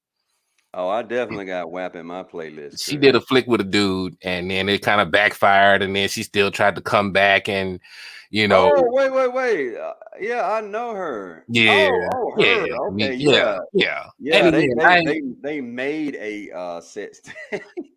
Oh, I definitely got WAP in my playlist she too. did a flick with a dude, and then it kind of backfired, and then she still tried to come back, and you know, Oh, wait. Yeah, I know her. yeah, Oh, yeah, her. Okay, yeah, yeah. yeah. And Yeah, they again, they they they made a set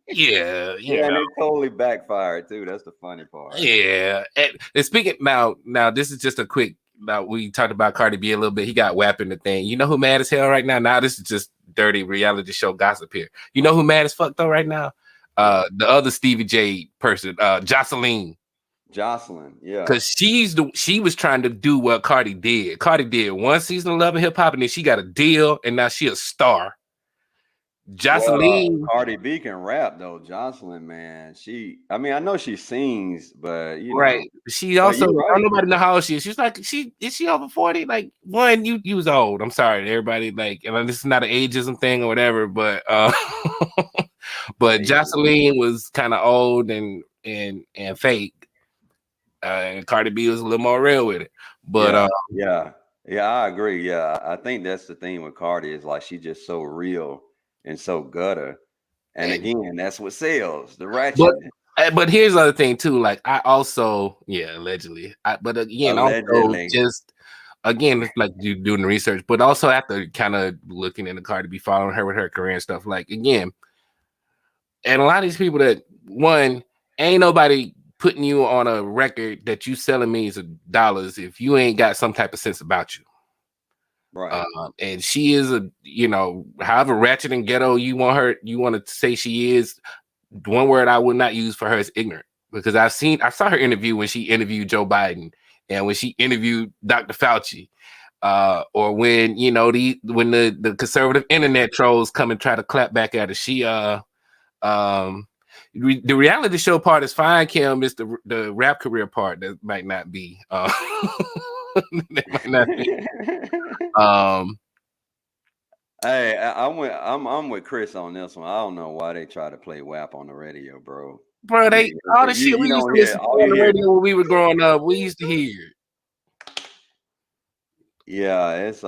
yeah, yeah, and it totally backfired too. That's the funny part. yeah. And speaking now, this is just a quick. Now, we talked about Cardi B a little bit. He got WAP in the thing. You know who mad as hell right now? Now this is just dirty reality show gossip here. You know who mad as fuck though right now? What? The other Stevie J person, Jocelyn. Jocelyn. Yeah. Cause she was trying to do what Cardi did. Cardi did one season of Love and Hip Hop, and then she got a deal, and now she a star. Well, Jocelyn, Cardi B can rap though. Jocelyn, man, I mean, I know she sings, but right? She but also, you're I don't right. nobody know how old she is. She's like, is she over 40? Like, one, you was old. I'm sorry, everybody. Like, and this is not an ageism thing or whatever, but but Ages. Jocelyn was kind of old and fake. And Cardi B was a little more real with it. But Yeah, I agree. Yeah, I think that's the thing with Cardi is like she's just so real and so gutter. And again, that's what sells the But ratchetness. but here's the other thing too. Like I also, yeah, allegedly. But again, also Allegedly. just again, it's like you doing the research, but also after kind of looking in the car to be following her with her career and stuff. Like again, and a lot of these people that one ain't nobody putting you on a record that you selling millions of dollars if you ain't got some type of sense about you. Right. And she is a, however ratchet and ghetto you want to say she is. One word I would not use for her is ignorant, because I saw her interview when she interviewed Joe Biden and when she interviewed Dr. Fauci, or when when the conservative internet trolls come and try to clap back at her. The reality show part is fine, Kim. It's the rap career part that might not be. That might not be. Hey, I'm with Chris on this one. I don't know why they try to play WAP on the radio, bro. Bro, all the shit You we used don't to hear listen to all on you the hear. radio when we were growing up. We used to hear. Yeah, it's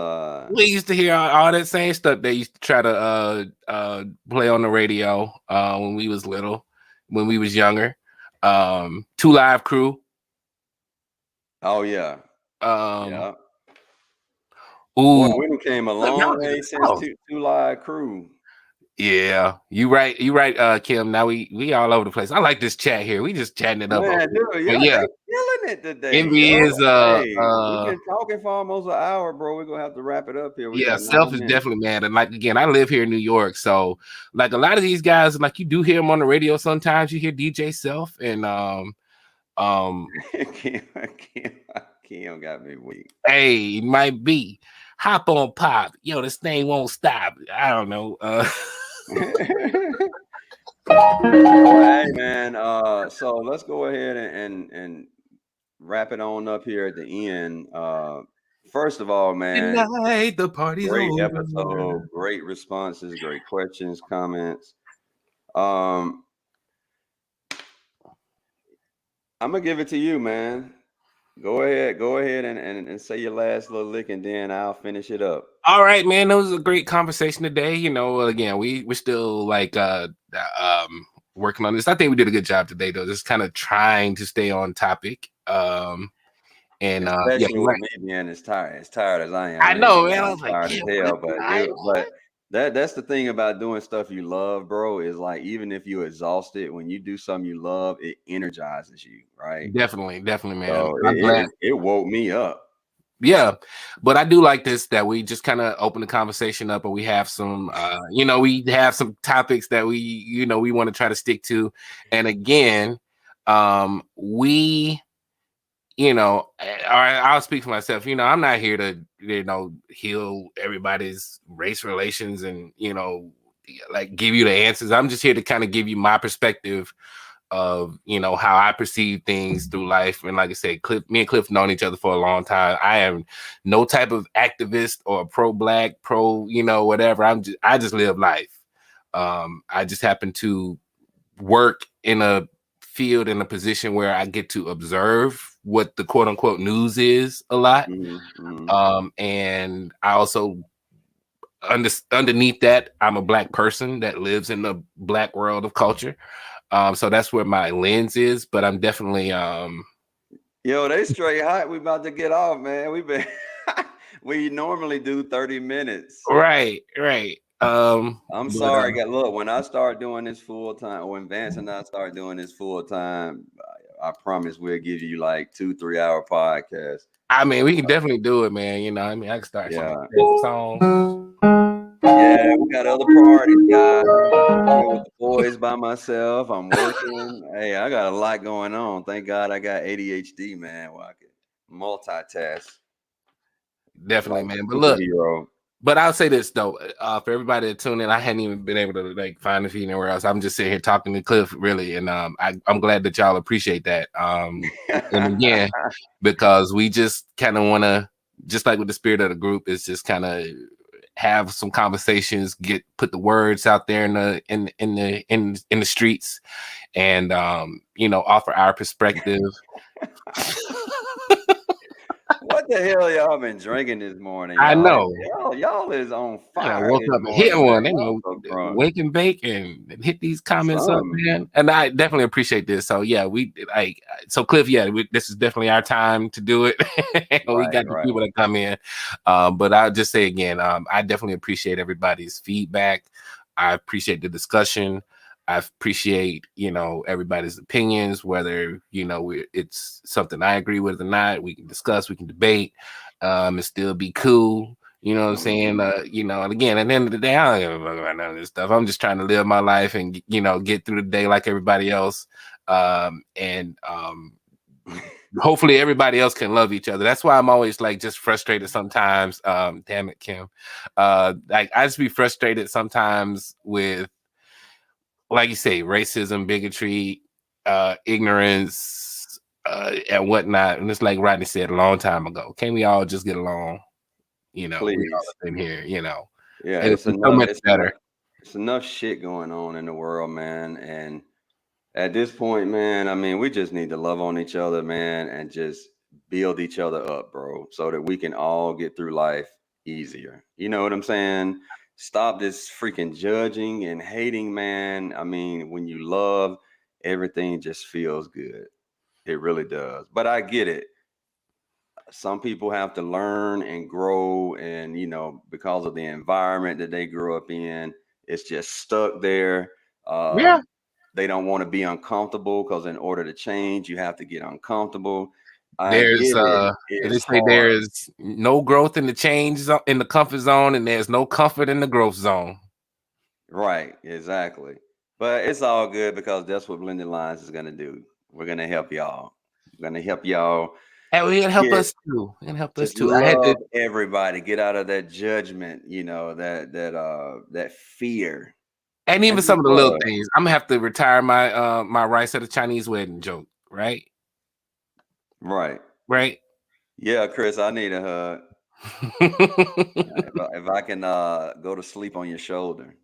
We used to hear all that same stuff they used to try to play on the radio when we was little, when we was younger. Two Live Crew. oh yeah. Um, Yeah. Boy, ooh, we done came a look, y'all long was in way the since South. Two Live Crew. Yeah, you right, Kim. Now we all over the place. I like this chat here. We just chatting it up over Man, here. dude, yeah, But they yeah, killing it today, Envy yo. is Hey, we've been talking for almost an hour, bro. We're gonna have to wrap it up here. We yeah, got Self 9 is minutes. definitely mad. And like again, I live here in New York, so like a lot of these guys, like you do hear them on the radio sometimes. You hear DJ Self and Kim, Kim got me weak. hey, it might be hop on pop. Yo, this thing won't stop. I don't know. Hey man, so let's go ahead and wrap it on up here at the end. First of all, man, Tonight the party's great over. episode, great responses, great questions, comments. I'm gonna give it to you, man. Go ahead and say your last little lick, and then I'll finish it up. All right, man. That was a great conversation today. Again, we're still like working on this. I think we did a good job today, though. Just kind of trying to stay on topic. And yeah, Especially you're with right. me being as tired as I am. I I ain't know, gonna man. lie, I I'm was like, tired as damn, hell. good night. But that's the thing about doing stuff you love, bro. Is like even if you're exhausted, when you do something you love, it energizes you, right? Definitely, man. So I'm glad. it woke me up. Yeah, but I do like this that we just kind of open the conversation up, and we have some, we have some topics that we want to try to stick to, and again, we, I'll speak for myself. I'm not here to, heal everybody's race relations and like give you the answers. I'm just here to kind of give you my perspective of how I perceive things through life. And like I said, me and Cliff known each other for a long time. I am no type of activist or pro-black, whatever. I just live life. I just happen to work in a field, in a position where I get to observe what the quote unquote news is a lot. Mm-hmm. And I also underneath that, I'm a black person that lives in the black world of culture. So that's where my lens is, but I'm definitely Yo, they straight hot. We about to get off, man. We normally do 30 minutes. right. I'm But sorry. Look, when I start doing this full time, when Vance and I start doing this full time, I promise we'll give you like 2-3 hour podcast. I mean, we can definitely do it, man. I can start some Yeah. songs. Yeah, we got other parties, guys. I'm here with the boys by myself. I'm working. Hey, I got a lot going on. Thank God I got ADHD, man. Where I can multitask Definitely, like man. a But look, superhero. but I'll say this though, for everybody that tuned in, I hadn't even been able to like find the feed anywhere else. I'm just sitting here talking to Cliff, really, and I'm glad that y'all appreciate that. And again, because we just kind of want to, just like with the spirit of the group, is just kind of have some conversations, put the words out there in the streets, and offer our perspective. What the hell y'all been drinking this morning? I Y'all, know. y'all is on And I fire woke this up and hit morning, one. man. They Y'all know, so drunk. wake and bake and hit these comments up, Some. man. And I definitely appreciate this. So yeah, we like so Cliff. Yeah, this is definitely our time to do it. We Right, got the right. people that come in, but I'll just say again, I definitely appreciate everybody's feedback. I appreciate the discussion. I appreciate everybody's opinions, whether it's something I agree with or not. We can discuss, we can debate, and still be cool. You know what I'm saying? Mhm. And again, at the end of the day, I don't give a fuck about none of this stuff. I'm just trying to live my life and get through the day like everybody else. And hopefully everybody else can love each other. That's why I'm always like just frustrated sometimes. Damn it, Kim. Like I just be frustrated sometimes with, like you say, racism, bigotry, ignorance, and whatnot. And it's like Rodney said a long time ago. Can we all just get along? We all Please. up in here, Yeah, It'd be so much better. it's enough shit going on in the world, man. And at this point, man, I mean, we just need to love on each other, man, and just build each other up, bro, so that we can all get through life easier. You know what I'm saying? Stop this freaking judging and hating, man. I mean, when you love, everything just feels good. It really does. But I get it. Some people have to learn and grow, and because of the environment that they grew up in, it's just stuck there. Yeah. They don't want to be uncomfortable, because in order to change, you have to get uncomfortable. I There's get it. they It's say hard. there's no growth in the in the comfort zone, and there's no comfort in the growth zone. Right, exactly. But it's all good, because that's what Blended Lines is going to do. We're going to help y'all. We're going to help y'all And we can help get us too. It can help us just too. I had to, love everybody, get out of that judgment, that fear, and and even just some of the little love. things. I'm gonna have to retire my rights at a Chinese wedding joke, right? Right. Right. Yeah, Chris, I need a hug. If I can go to sleep on your shoulder,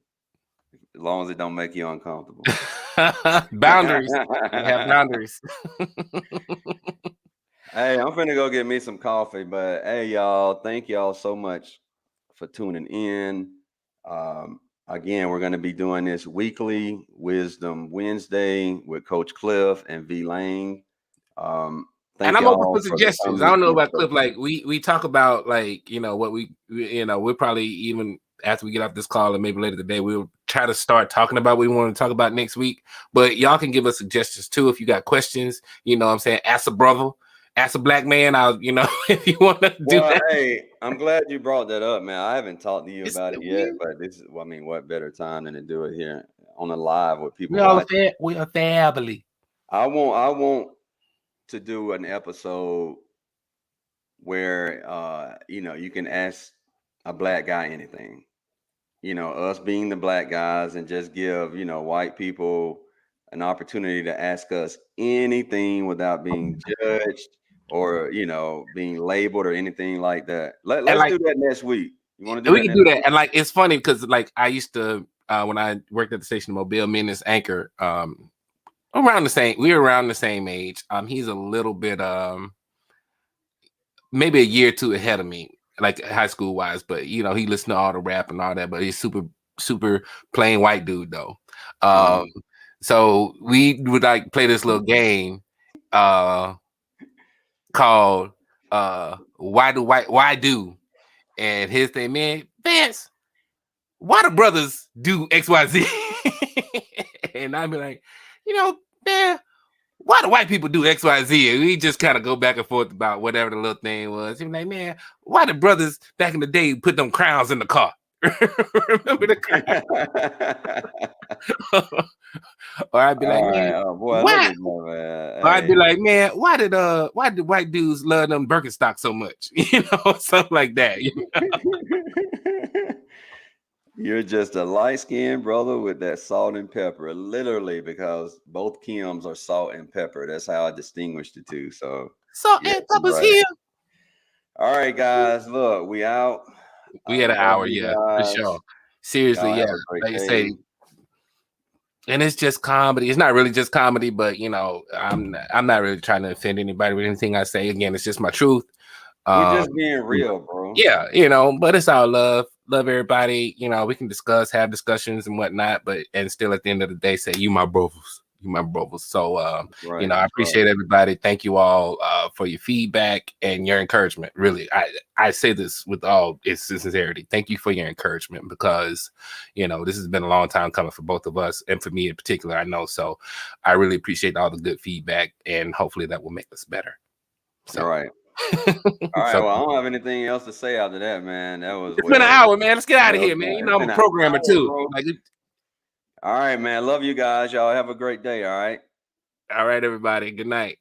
as long as it don't make you uncomfortable. Boundaries. We have boundaries. Hey, I'm finna go get me some coffee, but hey, y'all, thank y'all so much for tuning in. Again, we're gonna be doing this weekly, Wisdom Wednesday, with Coach Cliff and V Lang. Um, And thank I'm open y'all for for the suggestions. I comments don't know and about stuff. Cliff. Like we talk about like what we'll probably even after we get off this call and maybe later today we'll try to start talking about what we want to talk about next week. But y'all can give us suggestions too if you got questions. You know what I'm saying? Ask a brother, ask a black man. I'll if you want to do Well, that. hey, I'm glad you brought that up, man. I haven't talked to you It's about it yet, we but this is, well, I mean, what better time than to do it here on the live with we people all watching? fair. We are family. I want to do an episode where you can ask a black guy anything. Us being the black guys, and just give white people an opportunity to ask us anything without being judged, or being labeled or anything like that. And Let's like do that next week. You want to do we that can next do that. week? And like it's funny because like I used to when I worked at the station in Mobile, me and this anchor around the same. We were around the same age. He's a little bit maybe a year or two ahead of me, like high school wise. But he listened to all the rap and all that. But he's super plain white dude though. Um, Mhm. so we would like play this little game uh called why do, and his thing, man, Vance, why do brothers do XYZ? And I'd be like, man, why do white people do XYZ? And we just kind of go back and forth about whatever the little thing was. He'd be like, man, why the brothers back in the day put them crowns in the car? Remember the crown? Or I'd be like, All man, right. Oh boy, look why? at you, man. Or I'd be Hey. like, man, why did white dudes love them Birkenstock so much? Something like that. You're just a light skinned brother with that salt and pepper, literally, because both Kims are salt and pepper. That's how I distinguish the two. So, Salt yes, and you're Pepper's right. here. All right, guys. Look, we out. We I had an love hour, you yeah, for sure. guys. Seriously, Y'all yeah. have a great Like you day. say, and it's just comedy. It's not really just comedy, but I'm not really trying to offend anybody with anything I say. Again, it's just my truth. We're Um, just being you know, real, bro. yeah, but it's all love everybody. We can discuss, have discussions and whatnot, but and still at the end of the day say you my brothers. You my brothers. So Right. I That's right. appreciate everybody. Thank you all for your feedback and your encouragement. Really, I say this with all its sincerity. Thank you for your encouragement because this has been a long time coming for both of us and for me in particular. I know. So I really appreciate all the good feedback and hopefully that will make us better. You're So right. All right. so Well, I don't have anything else to say after that, man. That was it's been an well. hour, man. Let's get out of Well here, man. done. It's I'm been a an programmer hour, too. bro. All right, man. Love you guys. Y'all have a great day. All right. All right, everybody. Good night.